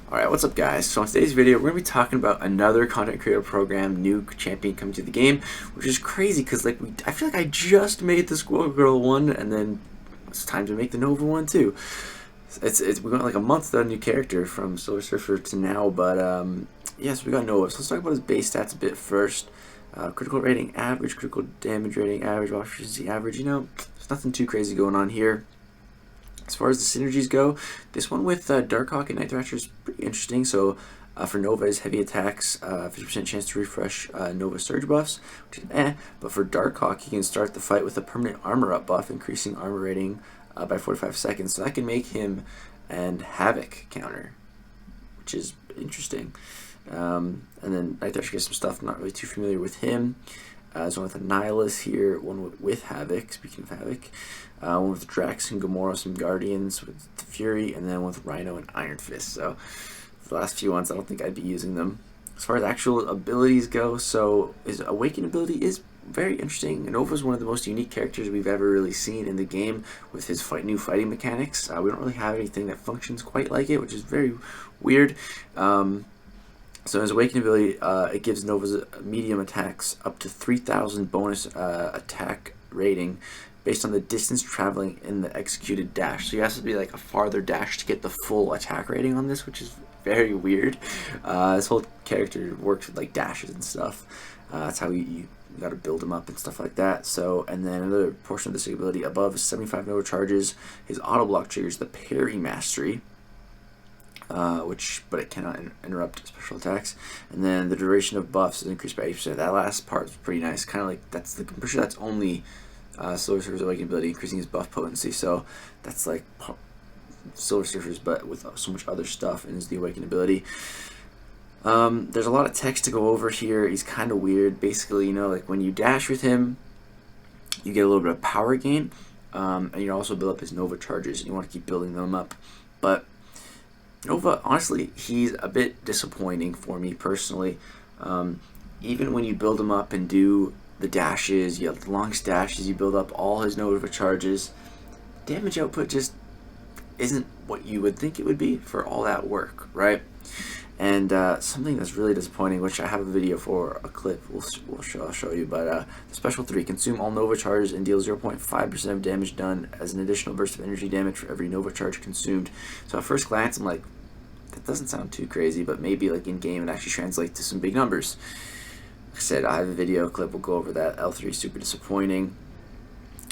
Alright, what's up guys? So in today's video, we're going to be talking about another content creator program, new champion coming to the game, which is crazy because I feel like I just made the Squirrel Girl one, and then it's time to make the Nova one too. We went like a month without a new character from Silver Surfer to now, but yes, we got Nova. So let's talk about his base stats a bit first. Critical rating average, critical damage rating average, water efficiency average. There's nothing too crazy going on here. As far as the synergies go, this one with Darkhawk and Night Thrasher is pretty interesting. So for Nova is heavy attacks, 50% chance to refresh Nova surge buffs, which is but for Darkhawk, you can start the fight with a permanent armor up buff, increasing armor rating by 45 seconds. So that can make him and Havoc counter, which is interesting. And then Night Thrasher gets some stuff, I'm not really too familiar with him. There's one with a Nihilus here, one with Havoc, speaking of Havoc. One with Drax and Gamora, some Guardians with the Fury, and then one with Rhino and Iron Fist. So the last few ones, I don't think I'd be using them. As far as actual abilities go, so his Awaken ability is very interesting. Nova is one of the most unique characters we've ever really seen in the game with his new fighting mechanics. We don't really have anything that functions quite like it, which is very weird. So his Awaken ability, it gives Nova's medium attacks up to 3,000 bonus attack rating based on the distance traveling in the executed dash. So he has to be like a farther dash to get the full attack rating on this, which is very weird. This whole character works with like dashes and stuff. That's how you got to build him up and stuff like that. So, and then another portion of this ability above is 75 Nova charges. His auto block triggers the parry mastery. But it cannot interrupt special attacks. And then the duration of buffs is increased by 8%. That last part is pretty nice. Kind of like I'm pretty sure that's only Silver Surfer's Awaken ability, increasing his buff potency. So that's like Silver Surfer's, but with so much other stuff, and is the Awaken ability. There's a lot of text to go over here. He's kind of weird. Basically, like when you dash with him, you get a little bit of power gain, and you also build up his Nova charges, and you want to keep building them up. But Nova, honestly, he's a bit disappointing for me personally. Even when you build him up and do the dashes, you have the longest dashes, you build up all his Nova charges, damage output just isn't what you would think it would be for all that work, right? And something that's really disappointing, which I have a video for, a clip I'll show you, but the Special 3, consume all Nova charges and deal 0.5% of damage done as an additional burst of energy damage for every Nova charge consumed. So at first glance, I'm like, that doesn't sound too crazy, but maybe like in game it actually translates to some big numbers. Like I said, I have a video clip, we'll go over that. L3 is super disappointing.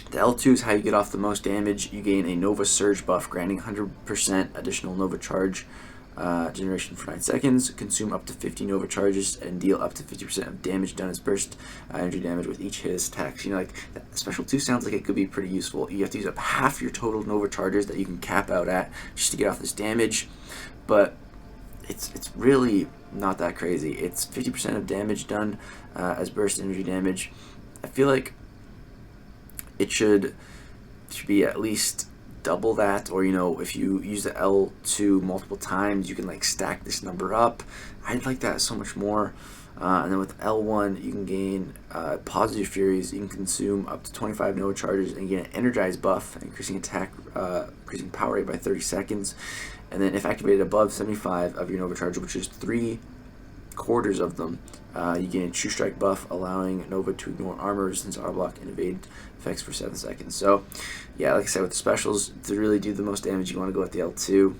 The L2 is how you get off the most damage. You gain a Nova surge buff, granting 100% additional Nova charge generation for 9 seconds, consume up to 50 Nova charges, and deal up to 50% of damage done as burst energy damage with each hit as attacks. Like that Special 2 sounds like it could be pretty useful. You have to use up half your total Nova charges that you can cap out at just to get off this damage, but it's really not that crazy. It's 50% of damage done as burst energy damage. I feel like it should be at least double that, or if you use the L2 multiple times, you can like stack this number up. I'd like that so much more. And then with L1, you can gain positive furies. You can consume up to 25 Nova charges and get an energized buff, increasing increasing power rate by 30 seconds. And then if activated above 75 of your Nova charge, which is 3/4 of them, you gain a True Strike buff, allowing Nova to ignore armor resistance, auto block, and evade effects for 7 seconds. So yeah, like I said, with the specials, to really do the most damage, you want to go with the L2.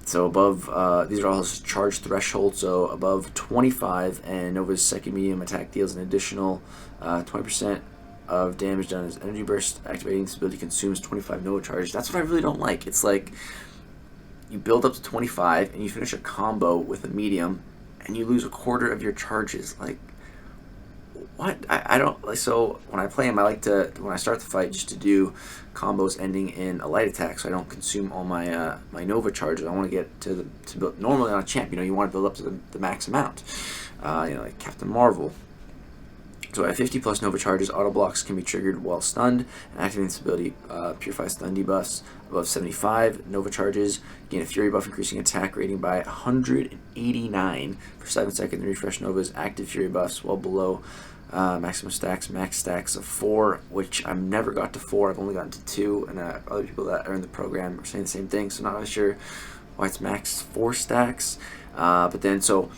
So above, these are all his charge thresholds, so above 25, and Nova's second medium attack deals an additional 20% of damage done as energy burst. Activating this ability consumes 25 Nova charge. That's what I really don't like. It's like you build up to 25 and you finish a combo with a medium and you lose 1/4 of your charges. Like, what? I don't like. So when I play him, I like to, when I start the fight, just to do combos ending in a light attack, so I don't consume all my my Nova charges. I want to get to build normally on a champ. You want to build up to the max amount. Like Captain Marvel. So at 50 plus Nova charges, auto blocks can be triggered while stunned, and activating this ability purifies stun debuffs. Above 75 Nova charges, gain a Fury buff, increasing attack rating by 189 for 7 seconds, and refresh Nova's active Fury buffs, while below maximum stacks, max stacks of 4, which I've never got to 4. I've only gotten to 2, and other people that are in the program are saying the same thing. So not really sure why it's max 4 stacks. But then so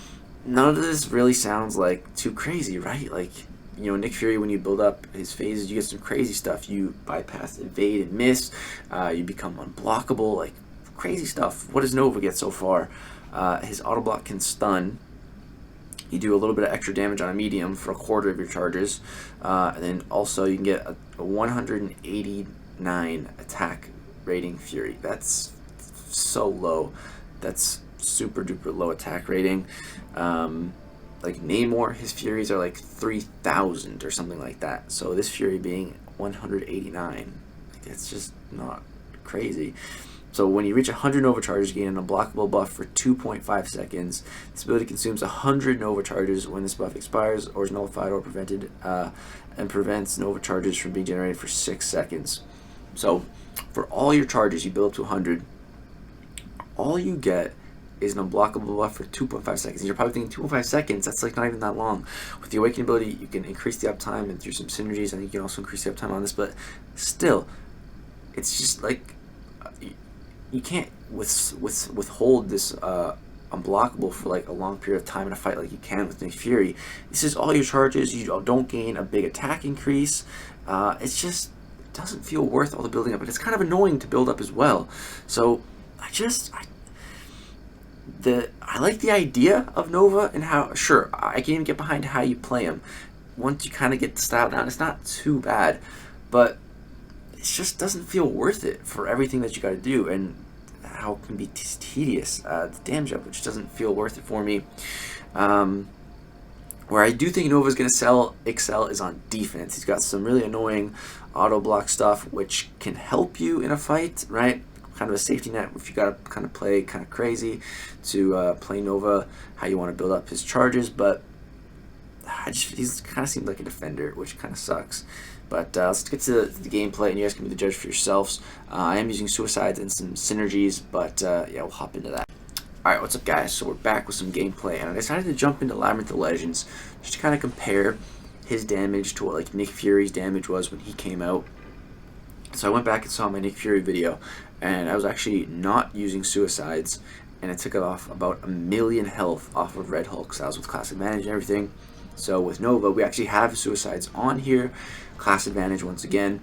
none of this really sounds like too crazy, right? Like, you know, Nick Fury, when you build up his phases, you get some crazy stuff. You bypass evade and miss. You become unblockable, like crazy stuff. What does Nova get so far? His auto block can stun. You do a little bit of extra damage on a medium for a quarter of your charges. And then also you can get a 189 attack rating Fury. That's so low. That's super duper low attack rating. Like Namor, his Furies are like 3,000 or something like that. So this Fury being 189, like, it's just not crazy. So when you reach 100 Nova charges, gain an unblockable buff for 2.5 seconds. This ability consumes 100 Nova charges when this buff expires or is nullified or prevented, and prevents Nova charges from being generated for 6 seconds. So for all your charges, you build up to 100. All you get is an unblockable buff for 2.5 seconds. And you're probably thinking 2.5 seconds, that's like not even that long. With the Awakening ability, you can increase the uptime, and through some synergies, I think you can also increase the uptime on this, but still, it's just like, you can't withhold this unblockable for like a long period of time in a fight like you can with Nick Fury. This is all your charges, you don't gain a big attack increase. It's just, it doesn't feel worth all the building up, and it's kind of annoying to build up as well. So I like the idea of Nova and how, sure, I can even get behind how you play him. Once you kind of get the style down, it's not too bad, but it just doesn't feel worth it for everything that you got to do, and how it can be tedious. The damage up, which doesn't feel worth it for me. Where I do think Nova is going to excel is on defense. He's got some really annoying auto block stuff, which can help you in a fight, right? Kind of a safety net if you got to kind of play kind of crazy to play Nova how you want to build up his charges, but he's kind of seemed like a defender, which kind of sucks. But let's get to the gameplay, and you guys can be the judge for yourselves. I am using suicides and some synergies, but yeah, we'll hop into that. Alright, what's up guys? So we're back with some gameplay, and I decided to jump into Labyrinth of Legends just to kind of compare his damage to what like Nick Fury's damage was when he came out. So I went back and saw my Nick Fury video, and I was actually not using suicides, and it took off about 1,000,000 health off of Red Hulk, so I was with class advantage and everything. So with Nova, we actually have suicides on here, class advantage once again,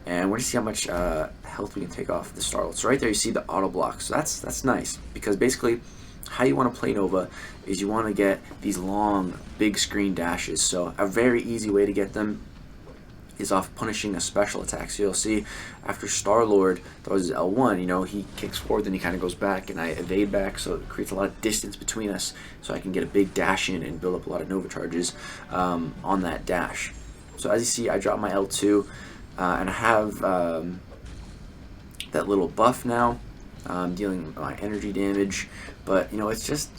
and we're going to see how much health we can take off the Star-Lord. So right there you see the auto block, so that's nice, because basically how you want to play Nova is you want to get these long big screen dashes. So a very easy way to get them is off punishing a special attack. So you'll see after Star-Lord throws his L1, you know, he kicks forward, then he kind of goes back, and I evade back, so it creates a lot of distance between us, so I can get a big dash in and build up a lot of Nova charges on that dash. So as you see, I drop my L2, and I have that little buff now, dealing my energy damage, but you know, it's just,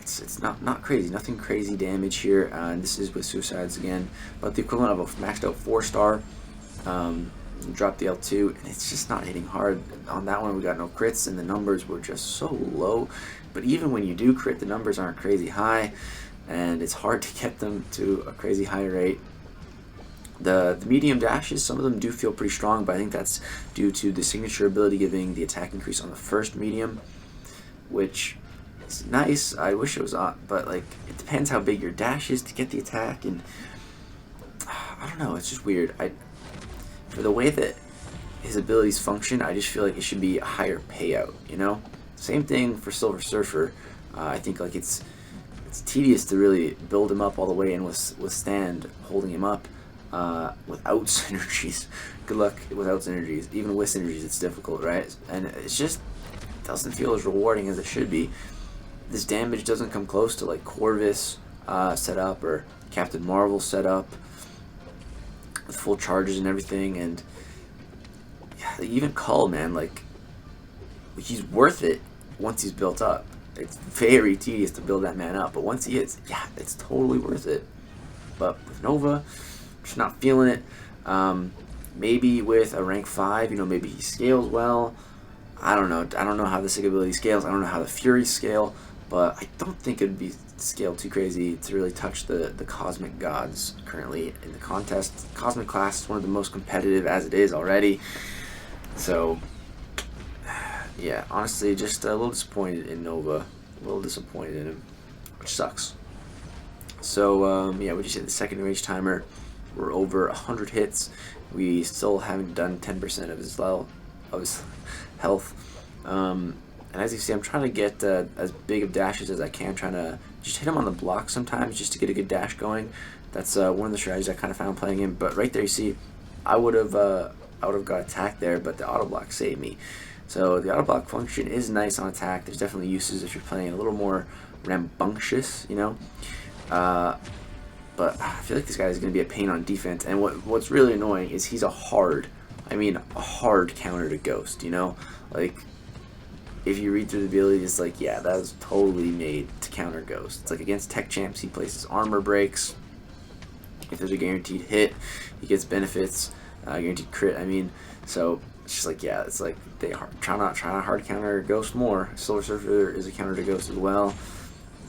it's not crazy, nothing crazy damage here, and this is with suicides again, but the equivalent of a maxed out 4-star. Drop the L2, and it's just not hitting hard. On that one we got no crits, and the numbers were just so low, but even when you do crit, the numbers aren't crazy high, and it's hard to get them to a crazy high rate. The medium dashes, some of them do feel pretty strong, but I think that's due to the signature ability giving the attack increase on the first medium, which is nice. I wish it was on, but like, it depends how big your dash is to get the attack, and I don't know, it's just weird. For the way that his abilities function, I just feel like it should be a higher payout, you know? Same thing for Silver Surfer. I think like it's tedious to really build him up all the way and withstand holding him up without synergies. Good luck without synergies. Even with synergies, it's difficult, right? And it's just, it doesn't feel as rewarding as it should be. This damage doesn't come close to like Corvus setup or Captain Marvel setup with full charges and everything, and yeah, even Cull, man, like, he's worth it once he's built up. It's very tedious to build that man up, but once he is, yeah, it's totally worth it. But with Nova, just not feeling it. Maybe with a rank 5, you know, maybe he scales well. I don't know how the Sig ability scales. I don't know how the Fury scale, but I don't think it'd be scaled too crazy to really touch the cosmic gods currently in the contest. Cosmic class is one of the most competitive as it is already, so yeah, honestly, just a little disappointed in Nova, a little disappointed in him, which sucks. So yeah, we just hit the second rage timer. We're over 100 hits. We still haven't done 10% of his health. And as you see, I'm trying to get as big of dashes as I can, trying to just hit him on the block sometimes just to get a good dash going. That's one of the strategies I kind of found playing him. But right there, you see, I would have got attacked there, but the auto block saved me. So the auto block function is nice on attack. There's definitely uses if you're playing a little more rambunctious, you know. But I feel like this guy is going to be a pain on defense. And what's really annoying is he's a hard counter to Ghost, you know? Like, if you read through the ability, it's like, yeah, that was totally made to counter Ghost. It's like against tech champs, he places armor breaks. If there's a guaranteed hit, he gets benefits, guaranteed crit, I mean. So it's just like, yeah, it's like they try to hard counter Ghost more. Silver Surfer is a counter to Ghost as well.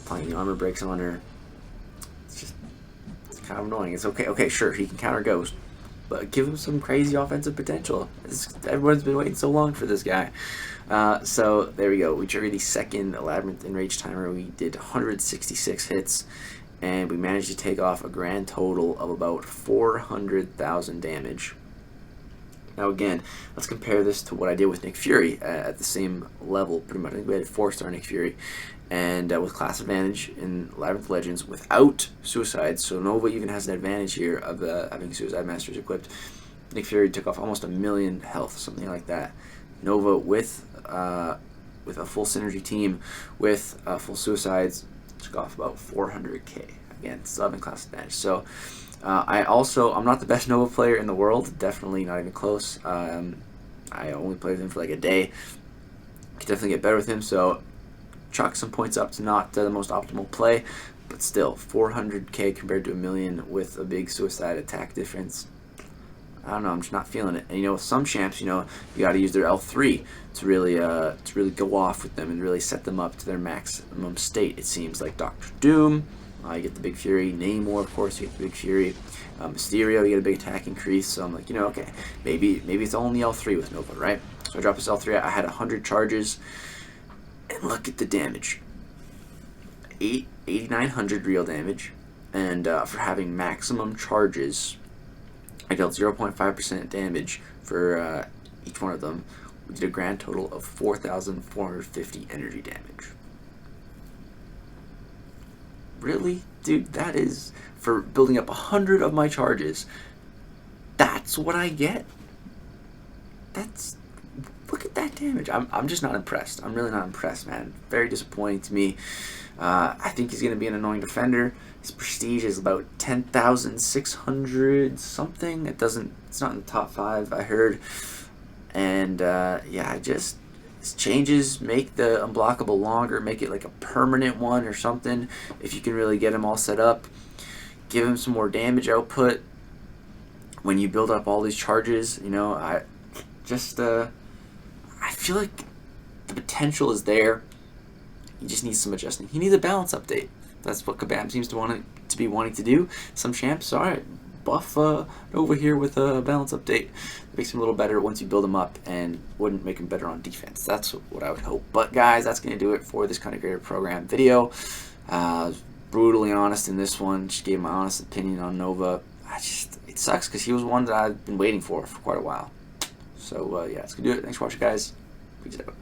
Applying the armor breaks on her. It's kind of annoying. It's okay, sure, he can counter Ghost, but give him some crazy offensive potential. Everyone's been waiting so long for this guy. So there we go. We triggered the second Labyrinth Enrage timer. We did 166 hits, and we managed to take off a grand total of about 400,000 damage. Now again, let's compare this to what I did with Nick Fury at the same level, pretty much. I think we had 4-star Nick Fury, and with class advantage in Labyrinth Legends without Suicide, so Nova even has an advantage here of having Suicide Masters equipped. Nick Fury took off almost 1,000,000 health, something like that. Nova with a full Synergy team with full Suicides took off about 400k. Again, still having class advantage. So I'm not the best Nova player in the world, definitely not even close. I only played with him for like a day. Could definitely get better with him, so chalk some points up to not the most optimal play, but still 400k compared to 1,000,000 with a big Suicide attack difference. I don't know, I'm just not feeling it. And you know, with some champs, you know, you got to use their L3 to really go off with them and really set them up to their maximum state. It seems like Dr. Doom, you get the big Fury. Namor, of course, you get the big Fury. Mysterio, you get a big attack increase. So I'm like, you know, okay, maybe it's only L3 with Nova, right? So I dropped this L3. I had 100 charges, and look at the damage. 8,900 real damage, and for having maximum charges, I dealt 0.5% damage for each one of them. We did a grand total of 4,450 energy damage. Really? Dude, that is, for building up 100 of my charges, that's what I get? Look at that damage. I'm just not impressed. I'm really not impressed, man. Very disappointing to me. I think he's going to be an annoying defender. His prestige is about 10,600 something. It's not in the top 5, I heard. And yeah, his changes make the unblockable longer, make it like a permanent one or something. If you can really get him all set up, give him some more damage output when you build up all these charges. You know, I feel like the potential is there. He just needs some adjusting. He needs a balance update. That's what Kabam seems to be wanting to do. Some champs, all right, buff over here with a balance update. It makes him a little better once you build him up, and wouldn't make him better on defense. That's what I would hope. But guys, that's going to do it for this Content Creator Program video. I was brutally honest in this one. Just gave my honest opinion on Nova. It sucks because he was one that I've been waiting for quite a while. So yeah, that's going to do it. Thanks for watching, guys. Peace out.